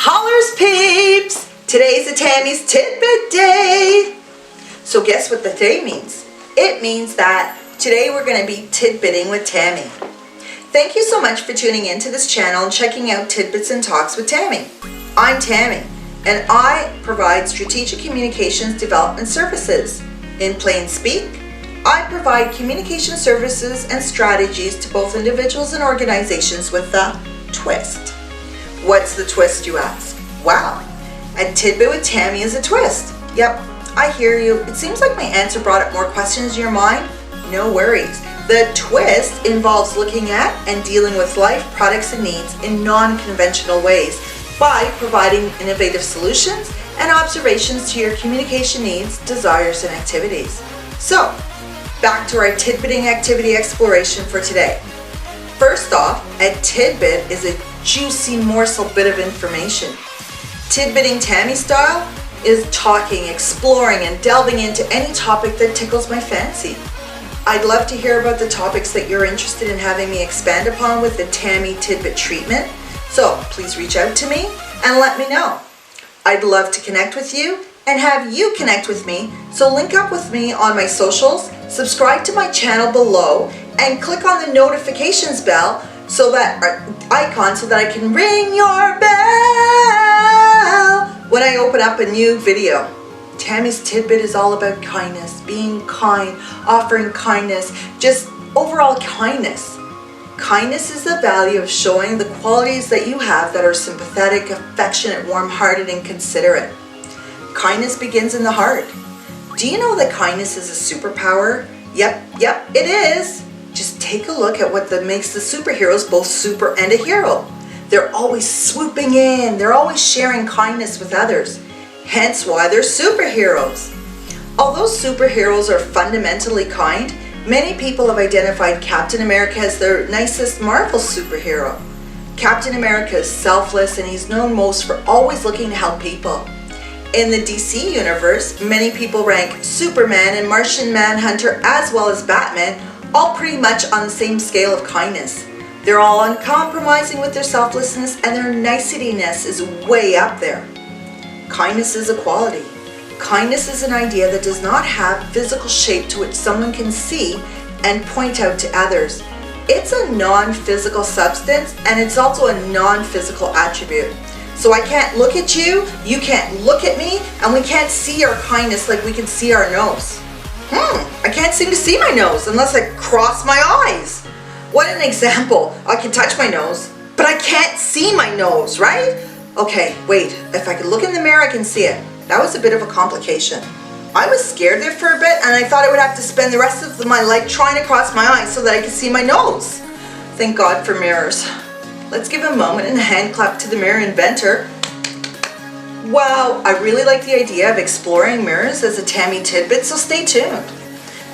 Hollers peeps! Today's a Tammy's Tidbit Day! So guess what the day means? It means that today we're going to be tidbitting with Tammy. Thank you so much for tuning in to this channel and checking out Tidbits and Talks with Tammy. I'm Tammy, and I provide strategic communications development services. In plain speak, I provide communication services and strategies to both individuals and organizations with a twist. What's the twist, you ask? Wow, a tidbit with Tammy is a twist. Yep, I hear you. It seems like my answer brought up more questions in your mind. No worries. The twist involves looking at and dealing with life, products, and needs in non-conventional ways by providing innovative solutions and observations to your communication needs, desires, and activities. So, back to our tidbitting activity exploration for today. First off, a tidbit is a juicy morsel bit of information. Tidbitting Tammy style is talking, exploring, and delving into any topic that tickles my fancy. I'd love to hear about the topics that you're interested in having me expand upon with the Tammy Tidbit treatment, so please reach out to me and let me know. I'd love to connect with you and have you connect with me, so link up with me on my socials, subscribe to my channel below, and click on the notifications bell so that icon so that I can ring your bell when I open up a new video. Tammy's Tidbit is all about kindness, being kind, offering kindness, just overall kindness. Kindness is the value of showing the qualities that you have that are sympathetic, affectionate, warm-hearted, and considerate. Kindness begins in the heart. Do you know that kindness is a superpower? Yep, it is. Just take a look at what makes the superheroes both super and a hero. They're always swooping in. They're always sharing kindness with others. Hence why they're superheroes. Although superheroes are fundamentally kind, many people have identified Captain America as their nicest Marvel superhero. Captain America is selfless, and he's known most for always looking to help people. In the DC universe, many people rank Superman and Martian Manhunter as well as Batman all pretty much on the same scale of kindness. They're all uncompromising with their selflessness, and their nicetyness is way up there. Kindness is a quality. Kindness is an idea that does not have physical shape to which someone can see and point out to others. It's a non-physical substance, and it's also a non-physical attribute. So I can't look at you, you can't look at me, and we can't see our kindness like we can see our nose. I can't seem to see my nose unless I cross my eyes. What an example. I can touch my nose, but I can't see my nose, right? Okay, wait, if I could look in the mirror, I can see it. That was a bit of a complication. I was scared there for a bit, and I thought I would have to spend the rest of my life trying to cross my eyes so that I could see my nose. Thank God for mirrors. Let's give a moment and a hand clap to the mirror inventor. Wow, I really like the idea of exploring mirrors as a Tammy tidbit, so stay tuned.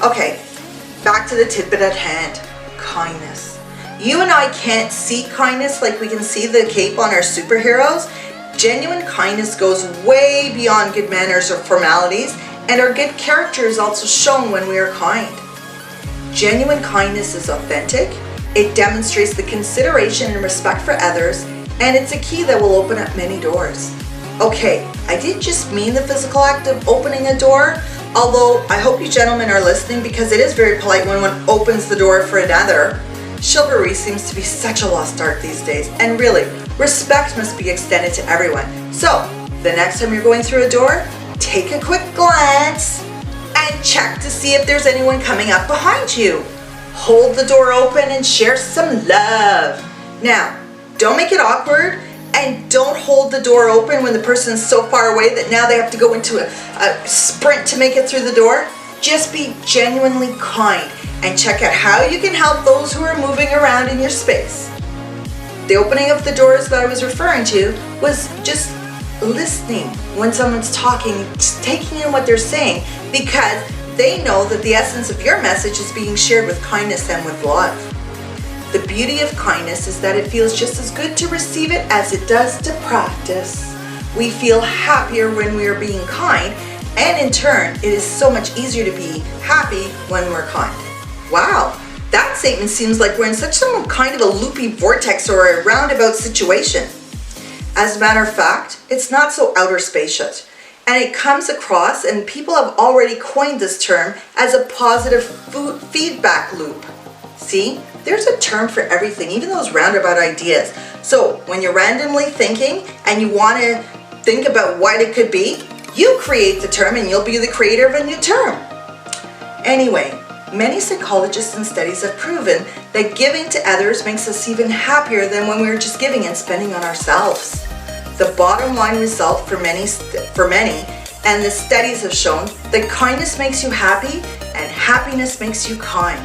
Okay, back to the tidbit at hand, kindness. You and I can't see kindness like we can see the cape on our superheroes. Genuine kindness goes way beyond good manners or formalities, and our good character is also shown when we are kind. Genuine kindness is authentic, it demonstrates the consideration and respect for others, and it's a key that will open up many doors. Okay, I didn't just mean the physical act of opening a door, although I hope you gentlemen are listening, because it is very polite when one opens the door for another. Chivalry seems to be such a lost art these days, and really, respect must be extended to everyone. So, the next time you're going through a door, take a quick glance and check to see if there's anyone coming up behind you. Hold the door open and share some love. Now, don't make it awkward, and don't hold the door open when the person's so far away that now they have to go into a sprint to make it through the door. Just be genuinely kind and check out how you can help those who are moving around in your space. The opening of the doors that I was referring to was just listening when someone's talking, just taking in what they're saying, because they know that the essence of your message is being shared with kindness and with love. The beauty of kindness is that it feels just as good to receive it as it does to practice. We feel happier when we are being kind, and in turn, it is so much easier to be happy when we're kind. Wow, that statement seems like we're in some kind of a loopy vortex or a roundabout situation. As a matter of fact, it's not so outer spacious. And it comes across, and people have already coined this term as a positive feedback loop. See, there's a term for everything, even those roundabout ideas. So when you're randomly thinking and you want to think about what it could be, you create the term and you'll be the creator of a new term. Anyway, many psychologists and studies have proven that giving to others makes us even happier than when we're just giving and spending on ourselves. The bottom line result for many, and the studies have shown that kindness makes you happy and happiness makes you kind.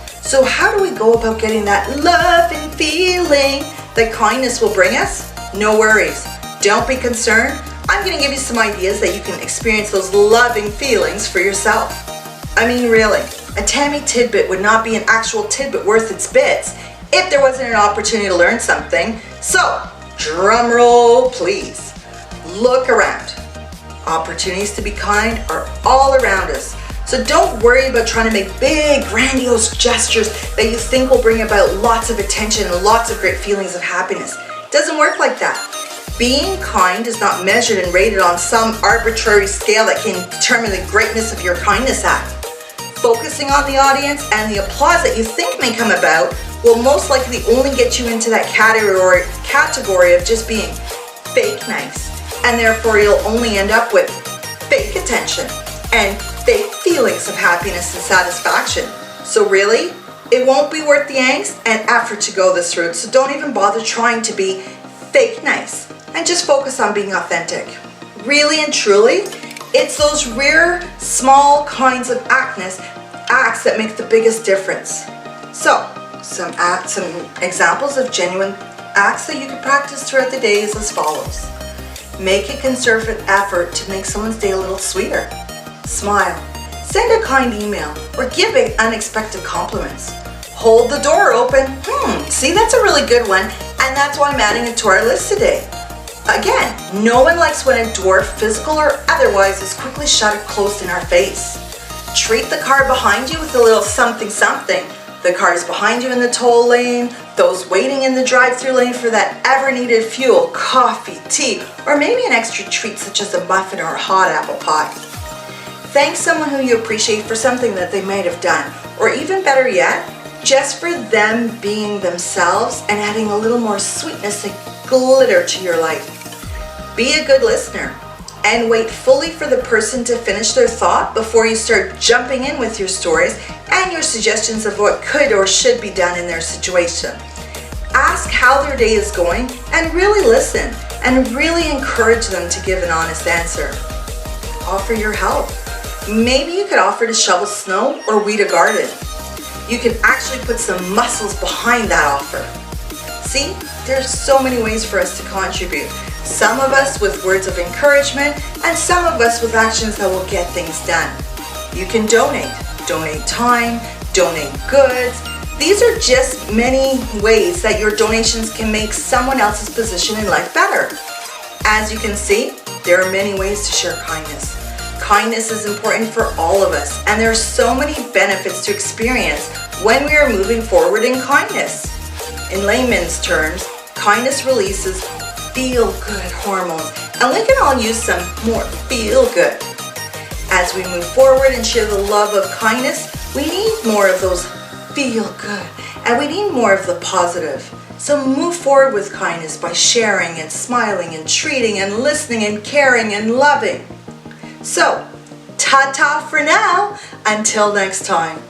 So how do we go about getting that loving feeling that kindness will bring us? No worries. Don't be concerned. I'm going to give you some ideas that you can experience those loving feelings for yourself. I mean, really, a Tammy tidbit would not be an actual tidbit worth its bits if there wasn't an opportunity to learn something. So, drum roll, please. Look around. Opportunities to be kind are all around us. So don't worry about trying to make big, grandiose gestures that you think will bring about lots of attention and lots of great feelings of happiness. It doesn't work like that. Being kind is not measured and rated on some arbitrary scale that can determine the greatness of your kindness act. Focusing on the audience and the applause that you think may come about will most likely only get you into that category of just being fake nice. And therefore you'll only end up with fake attention and fake feelings of happiness and satisfaction. So really, it won't be worth the angst and effort to go this route. So don't even bother trying to be fake nice and just focus on being authentic. Really and truly, it's those rare, small kinds of acts that make the biggest difference. So, some examples of genuine acts that you can practice throughout the day is as follows. Make a concerted effort to make someone's day a little sweeter. Smile. Send a kind email or give unexpected compliments. Hold the door open. See, that's a really good one, and that's why I'm adding it to our list today. Again, no one likes when a door, physical or otherwise, is quickly shut or closed in our face. Treat the car behind you with a little something something. The cars behind you in the toll lane, those waiting in the drive-thru lane for that ever-needed fuel, coffee, tea, or maybe an extra treat such as a muffin or a hot apple pie. Thank someone who you appreciate for something that they might have done, or even better yet, just for them being themselves and adding a little more sweetness and glitter to your life. Be a good listener and wait fully for the person to finish their thought before you start jumping in with your stories and your suggestions of what could or should be done in their situation. Ask how their day is going and really listen and really encourage them to give an honest answer. Offer your help. Maybe you could offer to shovel snow or weed a garden. You can actually put some muscles behind that offer. See, there's so many ways for us to contribute. Some of us with words of encouragement and some of us with actions that will get things done. You can donate time, donate goods. These are just many ways that your donations can make someone else's position in life better. As you can see, there are many ways to share kindness. Kindness is important for all of us, and there are so many benefits to experience when we are moving forward in kindness. In layman's terms, kindness releases feel-good hormones, and we can all use some more feel-good. As we move forward and share the love of kindness, we need more of those feel-good, and we need more of the positive. So move forward with kindness by sharing and smiling and treating and listening and caring and loving. So, ta-ta for now, until next time.